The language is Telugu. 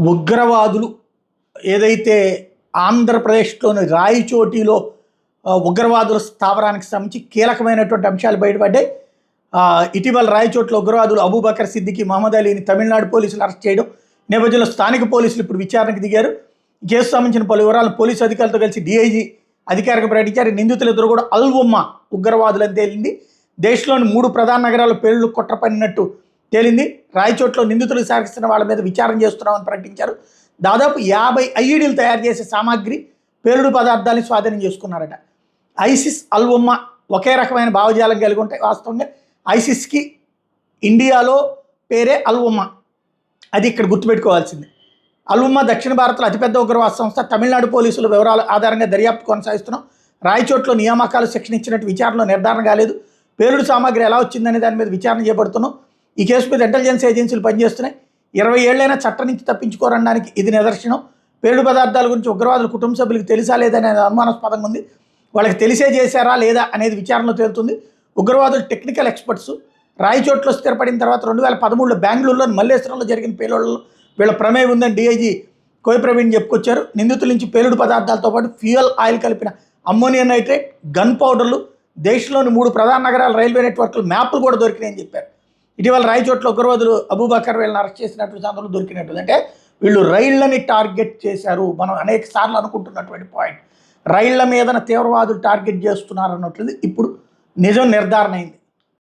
ఉగ్రవాదులు ఏదైతే ఆంధ్రప్రదేశ్లోని రాయచోటిలో ఉగ్రవాదుల స్థావరానికి సంబంధించి కీలకమైనటువంటి అంశాలు బయటపడ్డాయి. ఇటీవల రాయచోటిలో ఉగ్రవాదులు అబూబకర్ సిద్దికి, మహమ్మద్ అలీని తమిళనాడు పోలీసులు అరెస్ట్ చేయడం నేపథ్యంలో స్థానిక పోలీసులు ఇప్పుడు విచారణకు దిగారు. కేసు సంబంధించిన పలు వివరాలను పోలీసు అధికారులతో కలిసి డీఐజీ అధికారిక ప్రకటించారు. నిందితులిద్దరు కూడా అల్ ఉమ్మా ఉగ్రవాదులని తేలింది. దేశంలోని 3 ప్రధాన నగరాల పేర్లు కుట్రపడినట్టు తేలింది. రాయచోట్లో నిందితులకు సాగిస్తున్న వాళ్ళ మీద విచారణ చేస్తున్నామని ప్రకటించారు. దాదాపు 50 ఐఈడీలు తయారు చేసే సామాగ్రి, పేలుడు పదార్థాలని స్వాధీనం చేసుకున్నారట. ఐసిస్, అల్ ఉమ్మా ఒకే రకమైన భావజాలం కలిగి ఉంటాయి. వాస్తవంగా ఐసిస్కి ఇండియాలో పేరే అల్ ఉమ్మా, అది ఇక్కడ గుర్తుపెట్టుకోవాల్సింది. అల్ ఉమ్మా దక్షిణ భారత్లో అతిపెద్ద ఉగ్రవాద సంస్థ. తమిళనాడు పోలీసుల వివరాల ఆధారంగా దర్యాప్తు కొనసాగిస్తున్నాం. రాయచోట్లో నియామకాలు శిక్షణ ఇచ్చినట్టు విచారణలో నిర్ధారణ కాలేదు. పేలుడు సామాగ్రి ఎలా వచ్చిందనే దాని మీద విచారణ చేపడుతున్నాం. ఈ కేసు మీద ఇంటెలిజెన్స్ ఏజెన్సీలు పనిచేస్తున్నాయి. 20 ఏళ్లైనా చట్టం నుంచి తప్పించుకోరనడానికి ఇది నిదర్శనం. పేలుడు పదార్థాల గురించి ఉగ్రవాదుల కుటుంబ సభ్యులకు తెలిసా లేదనే అనుమానాస్పదంగా ఉంది. వాళ్ళకి తెలిసే చేశారా లేదా అనేది విచారణలో తేలుతుంది. ఉగ్రవాదులు టెక్నికల్ ఎక్స్పర్ట్స్. రాయచోట్లో స్థిరపడిన తర్వాత 2013లో బెంగళూరులోని మల్లేశ్వరంలో జరిగిన పేలుళ్లలో వీళ్ళ ప్రమేయం ఉందని డీఐజీ కోయ ప్రవీణ్ చెప్పుకొచ్చారు. నిందితుల నుంచి పేలుడు పదార్థాలతో పాటు ఫ్యూయల్ ఆయిల్ కలిపిన అమ్మోనియం నైట్రేట్, గన్ పౌడర్లు, దేశంలోని 3 ప్రధాన నగరాల రైల్వే నెట్వర్క్లు మ్యాప్లు కూడా దొరికినాయని చెప్పారు. ఇటీవల రాయచోట్లో ఉగ్రవాదులు అబూబకర్ వీళ్ళని అరెస్ట్ చేసినట్లు సందర్భంలో దొరికినట్లు. అంటే వీళ్ళు రైళ్లని టార్గెట్ చేశారు. మనం అనేక సార్లు అనుకుంటున్నటువంటి పాయింట్, రైళ్ల మీదన తీవ్రవాదులు టార్గెట్ చేస్తున్నారు అన్నట్లుంది. ఇప్పుడు నిజం నిర్ధారణ అయింది.